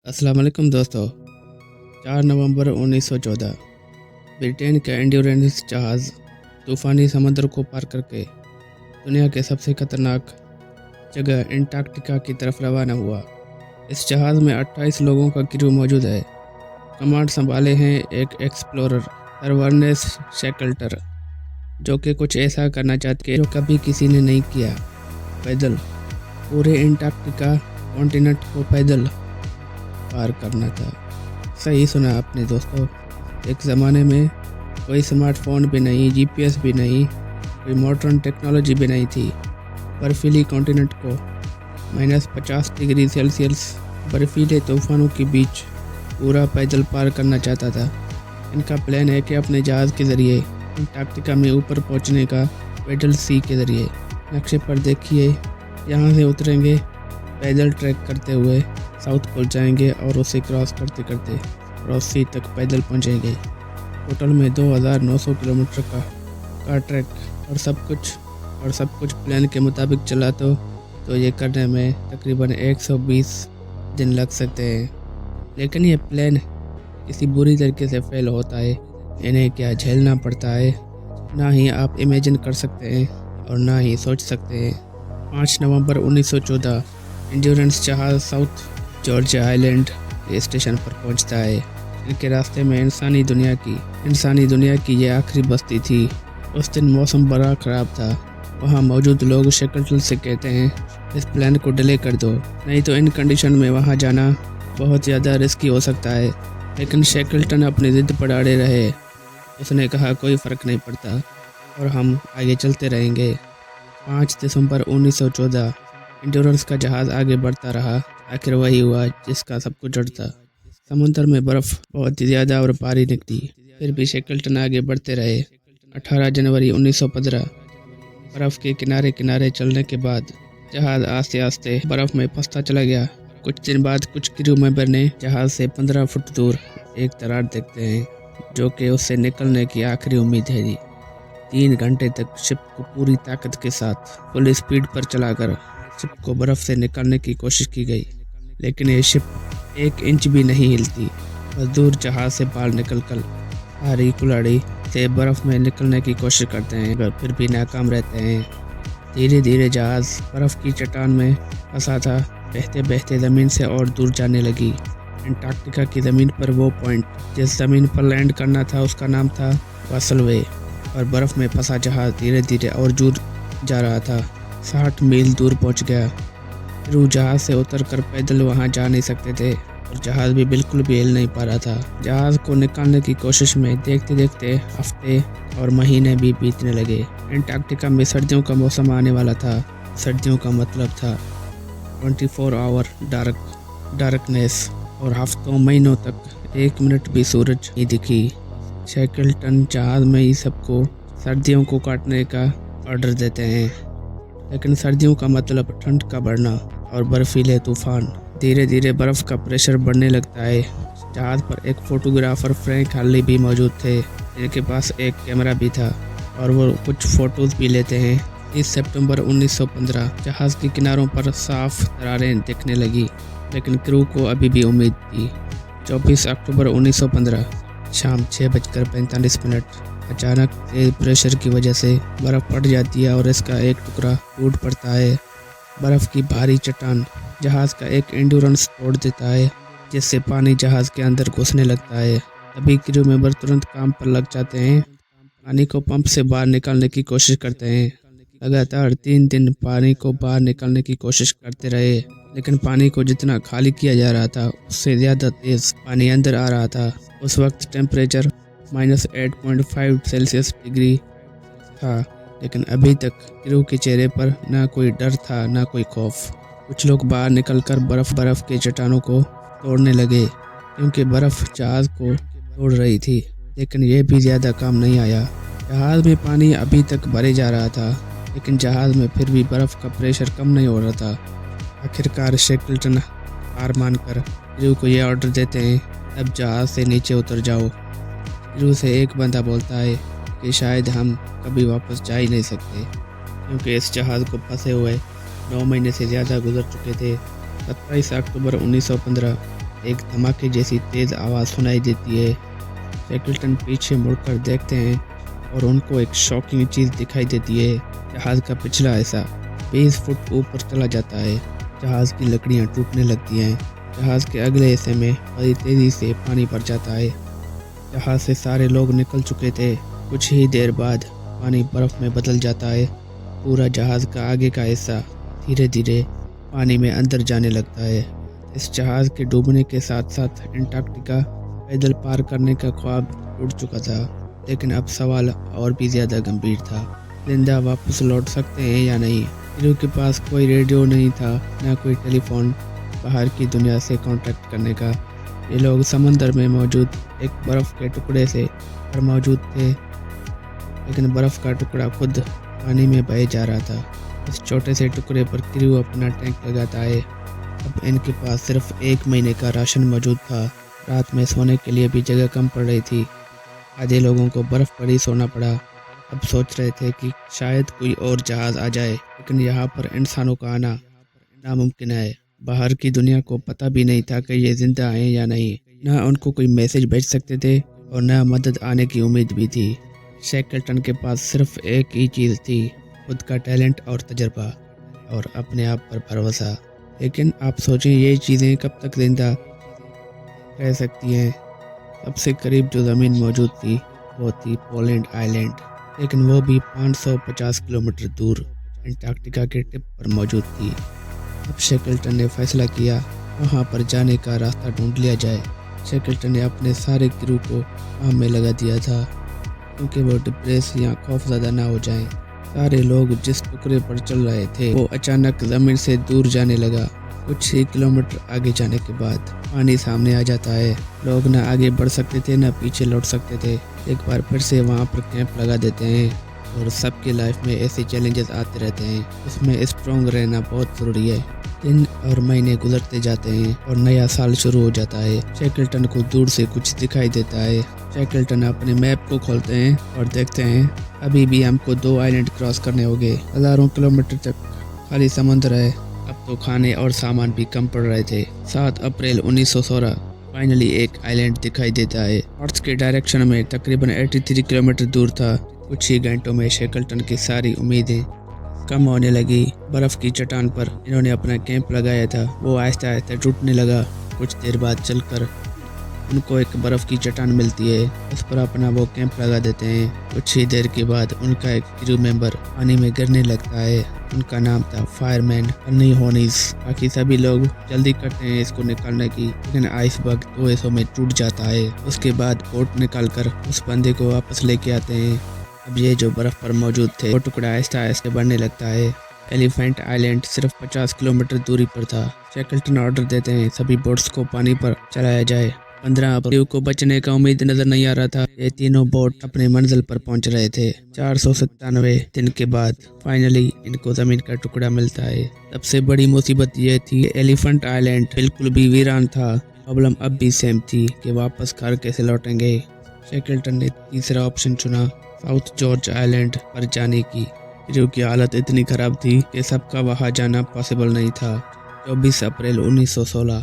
अस्सलाम वालेकुम दोस्तों। 4 नवंबर 1914 ब्रिटेन का एंड्योरेंस जहाज़ तूफ़ानी समंदर को पार करके दुनिया के सबसे खतरनाक जगह एंटार्कटिका की तरफ रवाना हुआ। इस जहाज़ में 28 लोगों का क्रू मौजूद है। कमांड संभाले हैं एक एक्सप्लोरर सर वर्नेस शैकल्टर, जो कि कुछ ऐसा करना चाहते जो कभी किसी ने नहीं किया। पैदल पूरे एंटार्कटिका कॉन्टिनेंट को पैदल पार करना था। सही सुना आपने दोस्तों। एक ज़माने में कोई स्मार्टफोन भी नहीं, जीपीएस भी नहीं, कोई मॉडर्न टेक्नोलॉजी भी नहीं थी। बर्फीली कॉन्टिनेंट को -50 डिग्री सेल्सियस बर्फीले तूफानों के बीच पूरा पैदल पार करना चाहता था। इनका प्लान है कि अपने जहाज़ के ज़रिए अंटार्कटिका में ऊपर पहुंचने का, पैडल सी के ज़रिए। नक्शे पर देखिए, यहाँ से उतरेंगे, पैदल ट्रैक करते हुए साउथ पोल जाएंगे और उसे क्रॉस करते करते क्रॉस सी तक पैदल पहुंचेंगे। टोटल में 2900 किलोमीटर का ट्रैक और सब कुछ प्लान के मुताबिक चला तो ये करने में तकरीबन 120 दिन लग सकते हैं। लेकिन ये प्लान किसी बुरी तरीके से फेल होता है। इन्हें क्या झेलना पड़ता है, ना ही आप इमेजिन कर सकते हैं और ना ही सोच सकते हैं। 5 नवंबर 1914 एंड्योरेंस जहाज़ साउथ जॉर्जिया आइलैंड स्टेशन पर पहुंचता है। इनके रास्ते में इंसानी दुनिया की ये आखिरी बस्ती थी। उस दिन मौसम बड़ा ख़राब था। वहाँ मौजूद लोग शैकल्टन से कहते हैं, इस प्लान को डिले कर दो, नहीं तो इन कंडीशन में वहाँ जाना बहुत ज़्यादा रिस्की हो सकता है। लेकिन शैकल्टन अपनी ज़िद पर अड़े रहे। उसने कहा, कोई फ़र्क नहीं पड़ता और हम आगे चलते रहेंगे। 5 दिसंबर 1914 एंड्योरेंस का जहाज़ आगे बढ़ता रहा। आखिर वही हुआ जिसका सबको डर था। समुद्र में बर्फ़ बहुत ही ज़्यादा और भारी निकली, फिर भी शैकल्टन आगे बढ़ते रहे। 18 जनवरी 1915 बर्फ़ के किनारे किनारे चलने के बाद जहाज़ आस्ते आस्ते बर्फ़ में फंसता चला गया। कुछ दिन बाद कुछ क्रू मेंबर ने जहाज़ से 15 फुट दूर एक दरार देखते हैं, जो कि उससे निकलने की आखिरी उम्मीद है। 3 घंटे तक शिप को पूरी ताकत के साथ फुल स्पीड पर चलाकर शिप को बर्फ़ से निकालने की कोशिश की गई, लेकिन ये शिप 1 इंच भी नहीं हिलती। मजदूर जहाज़ से बाहर निकलकर भारी कुल्हाड़ी से बर्फ़ में निकलने की कोशिश करते हैं, मगर फिर भी नाकाम रहते हैं। धीरे धीरे जहाज़ बर्फ़ की चट्टान में फंसा था। बहते बहते ज़मीन से और दूर जाने लगी। अंटार्कटिका की ज़मीन पर वो पॉइंट जिस ज़मीन पर लैंड करना था उसका नाम था वासल वे। और बर्फ़ में फंसा जहाज़ धीरे धीरे और दूर जा रहा था। 60 मील दूर पहुंच गया। क्रू जहाज़ से उतरकर पैदल वहां जा नहीं सकते थे और जहाज़ भी बिल्कुल भी हिल नहीं पा रहा था। जहाज़ को निकालने की कोशिश में देखते देखते हफ्ते और महीने भी बीतने लगे। अंटार्कटिका में सर्दियों का मौसम आने वाला था। सर्दियों का मतलब था 24 आवर डार्कनेस और हफ्तों महीनों तक 1 मिनट भी सूरज नहीं दिखी। शैकल्टन जहाज़ में ही सबको सर्दियों को काटने का ऑर्डर देते हैं, लेकिन सर्दियों का मतलब ठंड का बढ़ना और बर्फीले तूफान। धीरे धीरे बर्फ़ का प्रेशर बढ़ने लगता है। जहाज़ पर एक फोटोग्राफर फ्रैंक हार्ली भी मौजूद थे, जिनके पास एक कैमरा भी था और वो कुछ फ़ोटोज़ भी लेते हैं। 30 सितंबर 1915 जहाज़ के किनारों पर साफ दरारें दिखने लगी, लेकिन क्रू को अभी भी उम्मीद थी। 24 अक्टूबर 1915 शाम 6:45 अचानक तेज प्रेशर की वजह से बर्फ़ फट जाती है और इसका एक टुकड़ा टूट पड़ता है। बर्फ़ की भारी चट्टान जहाज़ का एक एंड्योरेंस तोड़ देता है, जिससे पानी जहाज़ के अंदर घुसने लगता है। तभी क्रू मेंबर तुरंत काम पर लग जाते हैं। पानी को पंप से बाहर निकालने की कोशिश करते हैं। लगातार 3 दिन पानी को बाहर निकालने की कोशिश करते रहे, लेकिन पानी को जितना खाली किया जा रहा था उससे ज़्यादा तेज़ पानी अंदर आ रहा था। उस वक्त टेम्परेचर -8.5 सेल्सियस डिग्री था, लेकिन अभी तक क्रू के चेहरे पर ना कोई डर था ना कोई खौफ। कुछ लोग बाहर निकलकर बर्फ़ के चट्टानों को तोड़ने लगे, क्योंकि बर्फ़ जहाज़ को तोड़ रही थी। लेकिन यह भी ज़्यादा काम नहीं आया। जहाज़ में पानी अभी तक भरे जा रहा था, लेकिन जहाज़ में फिर भी बर्फ़ का प्रेशर कम नहीं हो रहा था। आखिरकार शैकल्टन हार मानकर क्रू को यह ऑर्डर देते हैं, अब जहाज़ से नीचे उतर जाओ। क्रू से एक बंदा बोलता है कि शायद हम कभी वापस जा ही नहीं सकते, क्योंकि इस जहाज़ को फंसे हुए 9 महीने से ज़्यादा गुजर चुके थे। 27 अक्टूबर 1915 एक धमाके जैसी तेज़ आवाज़ सुनाई देती है। शैकल्टन पीछे मुड़कर देखते हैं और उनको एक शॉकिंग चीज़ दिखाई देती है। जहाज़ का पिछला हिस्सा 20 फुट ऊपर चला जाता है। जहाज़ की लकड़ियाँ टूटने लगती हैं। जहाज़ के अगले हिस्से में बड़ी तेज़ी से पानी भर जाता है। जहाज़ से सारे लोग निकल चुके थे। कुछ ही देर बाद पानी बर्फ़ में बदल जाता है। पूरा जहाज़ का आगे का हिस्सा धीरे धीरे पानी में अंदर जाने लगता है। इस जहाज़ के डूबने के साथ साथ अंटार्कटिका पैदल पार करने का ख्वाब टूट चुका था। लेकिन अब सवाल और भी ज़्यादा गंभीर था। जिंदा वापस लौट सकते हैं या नहीं? क्रू के पास कोई रेडियो नहीं था, ना कोई टेलीफोन बाहर की दुनिया से कांटेक्ट करने का। ये लोग समंदर में मौजूद एक बर्फ़ के टुकड़े से पर मौजूद थे, लेकिन बर्फ़ का टुकड़ा खुद पानी में बह जा रहा था। इस छोटे से टुकड़े पर क्रू अपना टैंक लगाता है। अब इनके पास सिर्फ 1 महीने का राशन मौजूद था। रात में सोने के लिए भी जगह कम पड़ रही थी। आधे लोगों को बर्फ़ पर ही सोना पड़ा। अब सोच रहे थे कि शायद कोई और जहाज़ आ जाए, लेकिन यहाँ पर इंसानों का आना नामुमकिन है। बाहर की दुनिया को पता भी नहीं था कि ये जिंदा हैं या नहीं। ना उनको कोई मैसेज भेज सकते थे और ना मदद आने की उम्मीद भी थी। शैकल्टन के पास सिर्फ एक ही चीज़ थी, खुद का टैलेंट और तजर्बा और अपने आप पर भरोसा। लेकिन आप सोचें, ये चीज़ें कब तक जिंदा रह सकती हैं? सबसे करीब जो ज़मीन मौजूद थी वो थी पोलैंड आइलैंड, लेकिन वो भी 550 किलोमीटर दूर अंटार्कटिका के टिप पर मौजूद थी। अब शैकल्टन ने फैसला किया वहाँ पर जाने का रास्ता ढूंढ लिया जाए। शैकल्टन ने अपने सारे क्रू को काम में लगा दिया था, क्योंकि वो डिप्रेस या खौफज़दा ना हो जाएं। सारे लोग जिस टुकड़े पर चल रहे थे वो अचानक ज़मीन से दूर जाने लगा। कुछ ही किलोमीटर आगे जाने के बाद पानी सामने आ जाता है। लोग ना आगे बढ़ सकते थे, ना पीछे लौट सकते थे। एक बार फिर से वहाँ पर कैंप लगा देते हैं और सबकी लाइफ में ऐसे चैलेंजेस आते रहते हैं। उसमें स्ट्रॉन्ग रहना बहुत ज़रूरी है। दिन और महीने गुजरते जाते हैं और नया साल शुरू हो जाता है। शैकल्टन को दूर से कुछ दिखाई देता है। शैकल्टन अपने मैप को खोलते हैं और देखते हैं अभी भी हमको 2 आइलैंड क्रॉस करने होंगे। हज़ारों किलोमीटर तक खाली समुद्र है। अब तो खाने और सामान भी कम पड़ रहे थे। 7 अप्रैल 1916 फाइनली एक आइलैंड दिखाई देता है। नॉर्थ के डायरेक्शन में तकरीबन 83 किलोमीटर दूर था। कुछ ही घंटों में शैकल्टन की सारी उम्मीदें कम होने लगी। बर्फ की चट्टान पर इन्होंने अपना कैंप लगाया था, वो आहिस्ता आहिस्ता टूटने लगा। कुछ देर बाद चलकर उनको एक बर्फ़ की चट्टान मिलती है। उस पर अपना वो कैंप लगा देते हैं। कुछ ही देर के बाद उनका एक क्रू मेंबर पानी में गिरने लगता है। उनका नाम था फायरमैन अन्नी होनीस। बाकी सभी लोग जल्दी करते हैं इसको निकालने की, लेकिन आइसबर्ग 2 हिस्सों में टूट जाता है। उसके बाद बोट निकालकर उस बंदे को वापस लेके आते हैं। अब ये जो बर्फ़ पर मौजूद थे वो टुकड़ा आहिस्ता आहिस्ता बढ़ने लगता है। एलिफेंट आइलैंड सिर्फ 50 किलोमीटर दूरी पर था। शैकल्टन ऑर्डर देते हैं सभी बोट्स को पानी पर चलाया जाए। 15 अप्रैल को बचने का उम्मीद नजर नहीं आ रहा था। ये तीनों बोट अपने मंजिल पर पहुंच रहे थे। 497 दिन के बाद फाइनली इनको जमीन का टुकड़ा मिलता है। सबसे बड़ी मुसीबत ये थी, एलिफेंट आइलैंड बिल्कुल भी वीरान था। प्रॉब्लम अब भी सेम थी कि वापस घर कैसे लौटेंगे। शैकल्टन ने तीसरा ऑप्शन चुना, साउथ जॉर्ज आइलैंड पर जाने की। क्रू की हालत इतनी खराब थी कि सबका वहां जाना पॉसिबल नहीं था। 24 अप्रैल 1916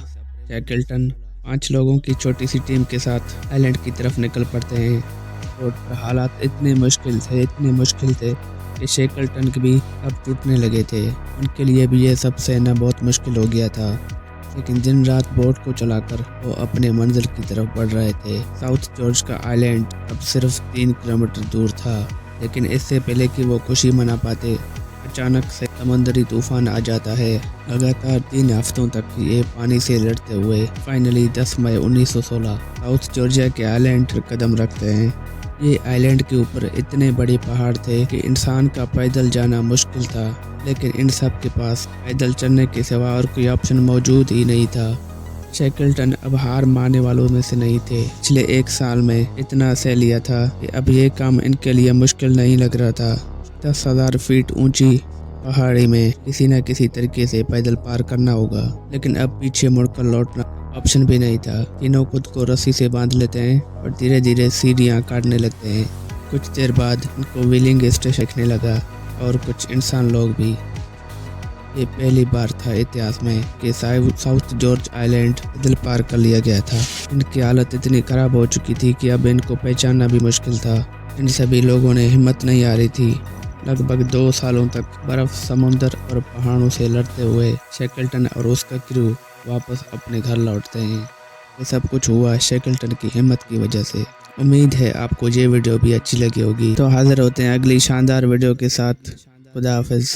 शैकल्टन 5 लोगों की छोटी सी टीम के साथ आइलैंड की तरफ निकल पड़ते हैं। रोड पर हालात इतने मुश्किल थे कि शैकल्टन भी अब टूटने लगे थे। उनके लिए भी ये सब सहना बहुत मुश्किल हो गया था, लेकिन दिन रात बोट को चलाकर वो अपने मंजिल की तरफ बढ़ रहे थे। साउथ जॉर्ज का आइलैंड अब सिर्फ 3 किलोमीटर दूर था, लेकिन इससे पहले कि वो खुशी मना पाते, अचानक से समुद्री तूफान आ जाता है। लगातार 3 हफ्तों तक ये पानी से लड़ते हुए फाइनली 10 मई 1916 साउथ जॉर्जिया के आइलैंड पर कदम रखते हैं। ये आइलैंड के ऊपर इतने बड़े पहाड़ थे कि इंसान का पैदल जाना मुश्किल था, लेकिन इन सब के पास पैदल चलने के सिवा और कोई ऑप्शन मौजूद ही नहीं था। शैकल्टन अब हार मानने वालों में से नहीं थे। पिछले 1 साल में इतना सह लिया था कि अब ये काम इनके लिए मुश्किल नहीं लग रहा था। 10,000 फीट ऊंची पहाड़ी में किसी न किसी तरीके से पैदल पार करना होगा, लेकिन अब पीछे मुड़कर लौटना ऑप्शन भी नहीं था। तीनों खुद को रस्सी से बांध लेते हैं और धीरे धीरे सीढ़ियाँ काटने लगते हैं। कुछ देर बाद उनको व्हीलिंग स्टेशन दिखने लगा और कुछ इंसान लोग भी। ये पहली बार था इतिहास में कि साउथ जॉर्ज आइलैंड पैदल पार कर लिया गया था। इनकी हालत इतनी खराब हो चुकी थी कि अब इनको पहचानना भी मुश्किल था। इन सभी लोगों ने हिम्मत नहीं हारी थी। लगभग 2 सालों तक बर्फ, समुद्र और पहाड़ों से लड़ते हुए शेकल्टन और उसका क्रू वापस अपने घर लौटते हैं। ये सब कुछ हुआ शेकल्टन की हिम्मत की वजह से। उम्मीद है आपको ये वीडियो भी अच्छी लगी होगी। तो हाजिर होते हैं अगली शानदार वीडियो के साथ। खुदा हाफिज़।